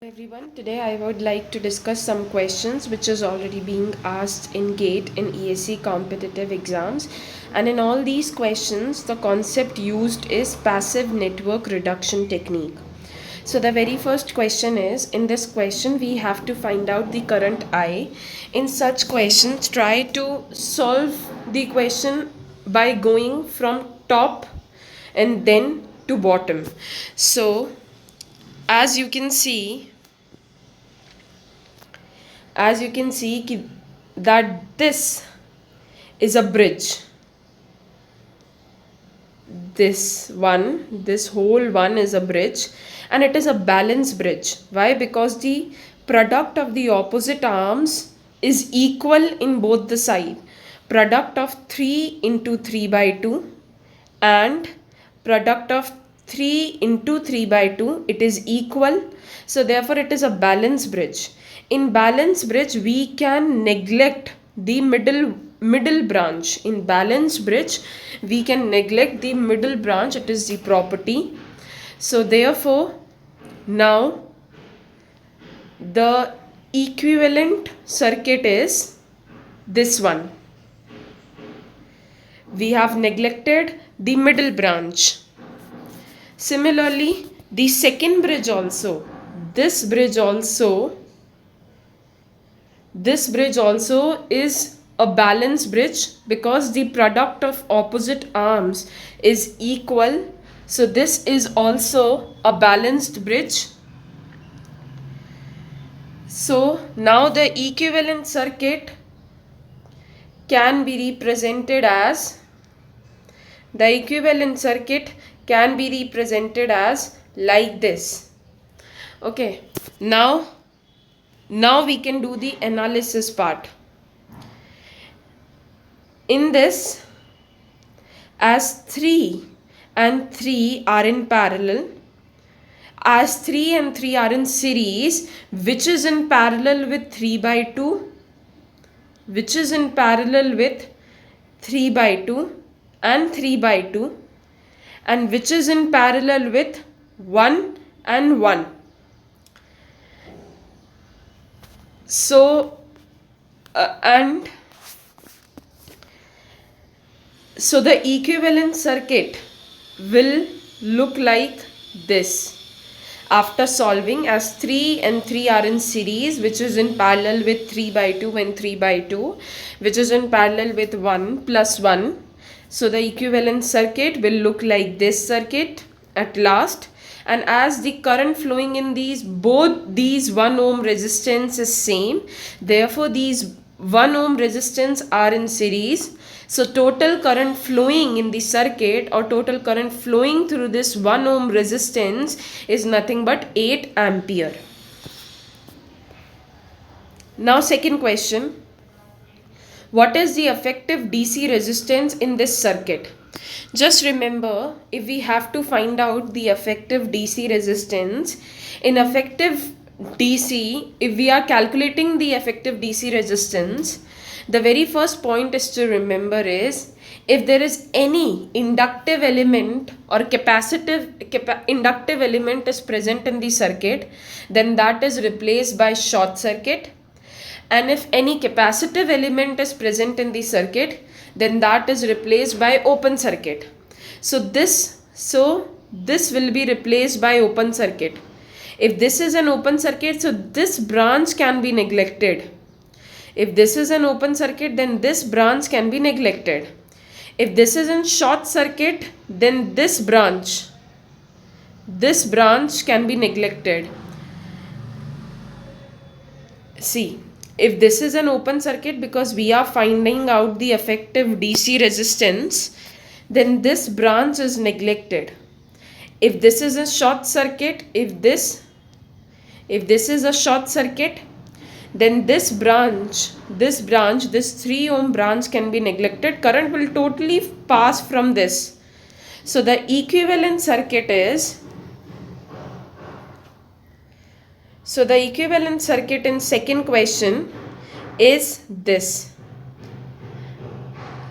Everyone, today I would like to discuss some questions which is already being asked in GATE in ESC competitive exams, and in all these questions the concept used is passive network reduction technique. So the very first question is, in this question we have to find out the current I. In such questions, try to solve the question by going from top and then to bottom. So as you can see that this is a bridge. This whole one is a bridge, and it is a balance bridge. Why? Because the product of the opposite arms is equal in both the side. Product of 3 into 3 by 2 and product of 3 into 3 by 2, it is equal. So therefore it is a balance bridge. In balance bridge we can neglect the middle branch. In balance bridge we can neglect the middle branch, it is the property. So therefore now the equivalent circuit is this one. We have neglected the middle branch. Similarly, the second bridge also, this bridge also is a balance bridge because the product of opposite arms is equal. So this is also a balanced bridge. So now the equivalent circuit can be represented as like this. Okay, now we can do the analysis part. In this, as 3 and 3 are in parallel, as 3 and 3 are in series, which is in parallel with 3 by 2, which is in parallel with 3 by 2 and 3 by 2, and which is in parallel with 1 and 1. So so the equivalent circuit will look like this. After solving, as 3 and 3 are in series, which is in parallel with 3 by 2 and 3 by 2, which is in parallel with 1 plus 1. So the equivalent circuit will look like this circuit at last. And as the current flowing in both these 1 ohm resistance is same, therefore these 1 ohm resistance are in series. So total current flowing in the circuit, or total current flowing through this 1 ohm resistance, is nothing but 8 ampere. Now second question, what is the effective DC resistance in this circuit? Just remember, if we have to find out the effective DC resistance, in effective DC, if we are calculating the effective DC resistance, the very first point is to remember is, if there is any inductive element or inductive element is present in the circuit, then that is replaced by short circuit. And if any capacitive element is present in the circuit, then that is replaced by open circuit. So this will be replaced by open circuit. If this is an open circuit, so this branch can be neglected. If this is an open circuit, then this branch can be neglected. If this is in short circuit, then this branch can be neglected. See, if this is an open circuit, because we are finding out the effective DC resistance, then this branch is neglected. If this is a short circuit, if this is a short circuit, then this 3 ohm branch can be neglected. Current will totally pass from this. So the equivalent circuit is, in second question is this.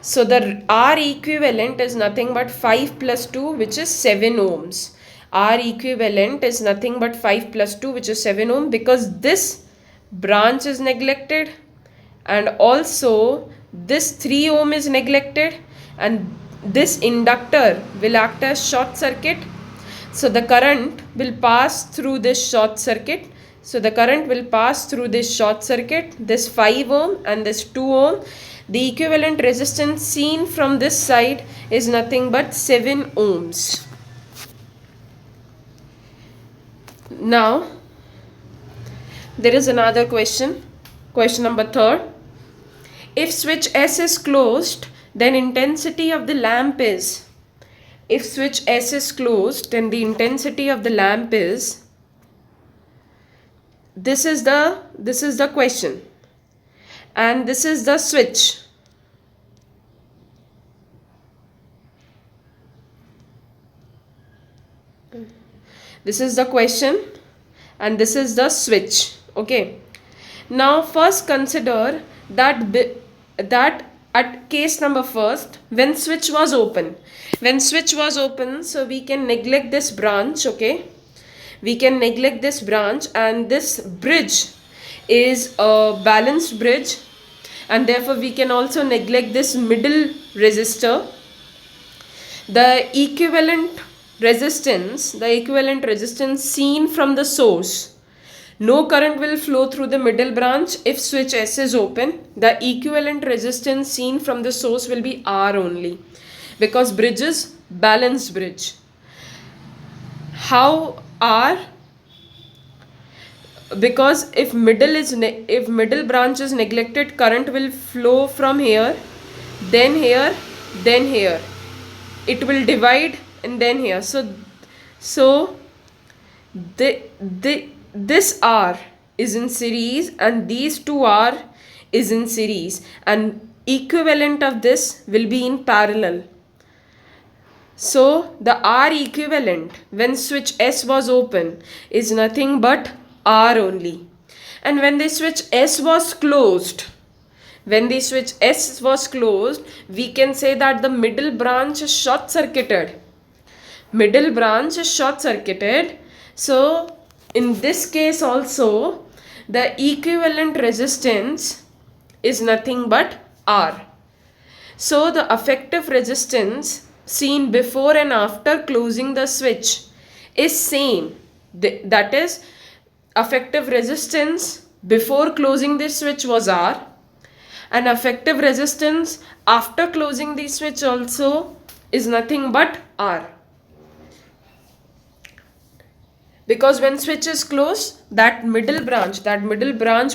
So the R equivalent is nothing but 5 plus 2, which is 7 ohms. R equivalent is nothing but 5 plus 2, which is 7 ohm, because this branch is neglected and also this 3 ohm is neglected, and this inductor will act as short circuit. So the current will pass through this short circuit. So the current will pass through this short circuit, this 5 ohm and this 2 ohm. The equivalent resistance seen from this side is nothing but 7 ohms. Now, there is another question. Question number 3. If switch S is closed, then intensity of the lamp is. If switch S is closed, then the intensity of the lamp is. This is the question, and this is the switch. This is the question and this is the switch. Okay. Now first consider that at case number first, when switch was open. When switch was open, so we can neglect this branch, okay? We can neglect this branch, and this bridge is a balanced bridge, and therefore we can also neglect this middle resistor. The equivalent resistance seen from the source, no current will flow through the middle branch if switch S is open. The equivalent resistance seen from the source will be R only, because bridge is balanced bridge. How R? Because if middle branch is neglected, current will flow from here, then here, then here. It will divide and then here. So this R is in series and these two R is in series, and equivalent of this will be in parallel. So the R equivalent when switch S was open is nothing but R only. And when the switch S was closed, we can say that the middle branch is short circuited. So in this case also, the equivalent resistance is nothing but R. So the effective resistance seen before and after closing the switch is same. That is, effective resistance before closing this switch was R, and effective resistance after closing the switch also is nothing but R. Because when switch is closed, that middle branch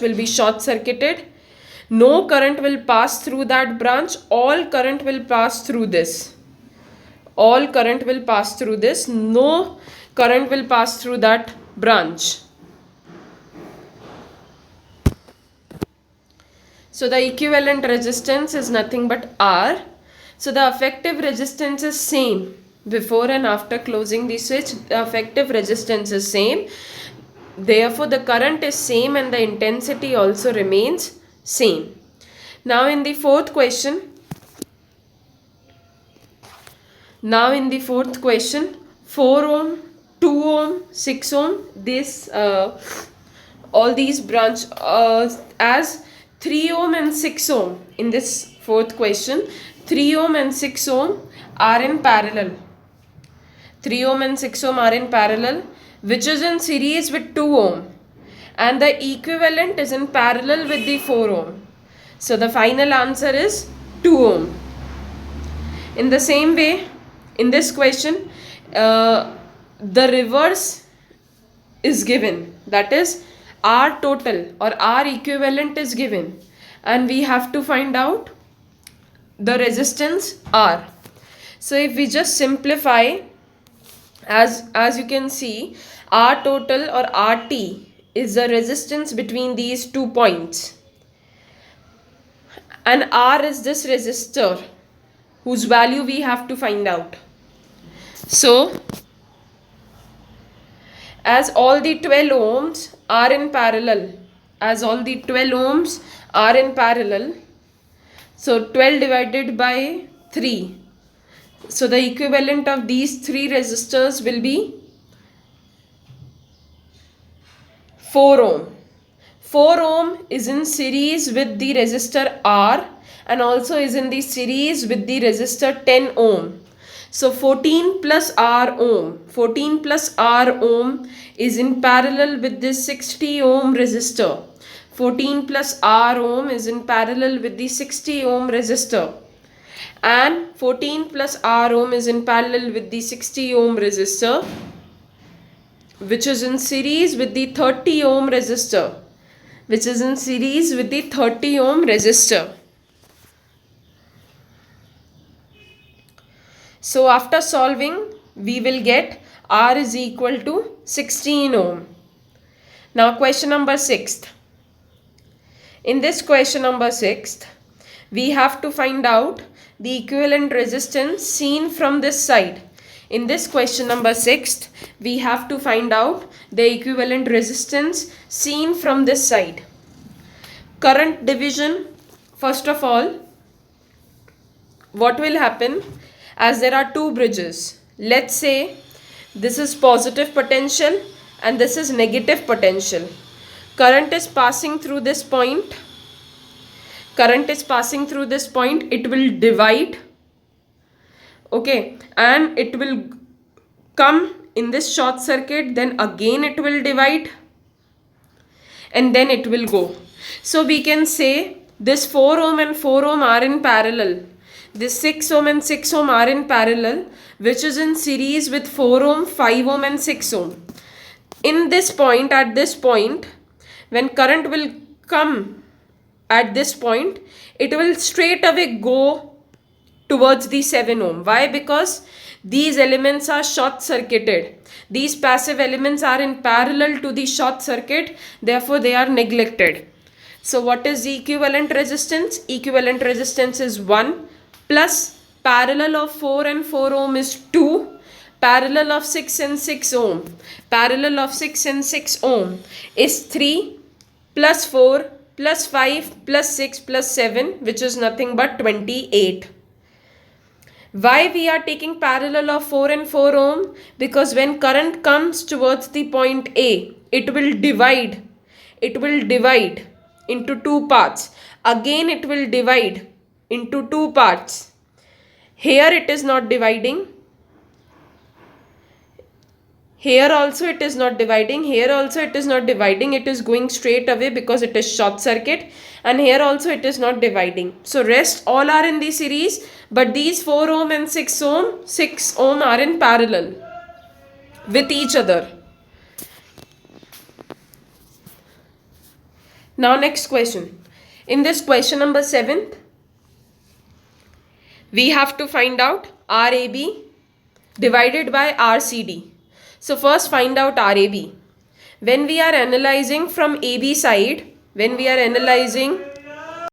will be short circuited. No current will pass through that branch. All current will pass through this. No current will pass through that branch. So the equivalent resistance is nothing but R. So the effective resistance is same. Before and after closing the switch, the effective resistance is same. Therefore, the current is same and the intensity also remains same. Now in the fourth question, 4 ohm, 2 ohm, 6 ohm, all these branch as 3 ohm and 6 ohm. In this fourth question, 3 ohm and 6 ohm are in parallel. 3 ohm and 6 ohm are in parallel, which is in series with 2 ohm, and the equivalent is in parallel with the 4 ohm. So the final answer is 2 ohm. In the same way, in this question, the reverse is given, that is R total or R equivalent is given, and we have to find out the resistance R. So if we just simplify, as you can see, R total or RT is the resistance between these 2 points, and R is this resistor whose value we have to find out. So as all the 12 ohms are in parallel, so 12 divided by 3, so the equivalent of these 3 resistors will be 4 ohm. 4 ohm is in series with the resistor R and also is in the series with the resistor 10 ohm. So 14 plus R ohm, 14 plus R ohm is in parallel with this 60 ohm resistor. 14 plus R ohm is in parallel with the 60 ohm resistor. And 14 plus R ohm is in parallel with the 60 ohm resistor, which is in series with the 30 ohm resistor, which is in series with the 30 ohm resistor. So after solving, we will get R is equal to 16 ohm. Now question number 6. In this question number 6, we have to find out the equivalent resistance seen from this side. In this question number 6, we have to find out the equivalent resistance seen from this side. Current division, first of all, what will happen, as there are two bridges. Let's say this is positive potential and this is negative potential. Current is passing through this point. Current is passing through this point. It will divide. Okay. And it will come in this short circuit. Then again it will divide. And then it will go. So we can say this 4 ohm and 4 ohm are in parallel. This 6 ohm and 6 ohm are in parallel, which is in series with 4 ohm, 5 ohm and 6 ohm. In this point, at this point, when current will come at this point, it will straight away go towards the 7 ohm. Why? Because these elements are short circuited. These passive elements are in parallel to the short circuit, therefore they are neglected. So what is the equivalent resistance? Equivalent resistance is 1 plus parallel of 4 and 4 ohm is 2. Parallel of 6 and 6 ohm. Parallel of 6 and 6 ohm is 3 plus 4 plus 5 plus 6 plus 7, which is nothing but 28. Why we are taking parallel of 4 and 4 ohm? Because when current comes towards the point A, it will divide. It will divide into two parts. Again it will divide into two parts. Here it is not dividing. Here also it is not dividing. Here also it is not dividing. It is going straight away because it is short circuit. And here also it is not dividing. So rest all are in the series. But these 4 ohm and 6 ohm are in parallel with each other. Now next question. In this question number 7, we have to find out RAB divided by RCD. So first find out RAB. When we are analyzing from AB side, when we are analyzing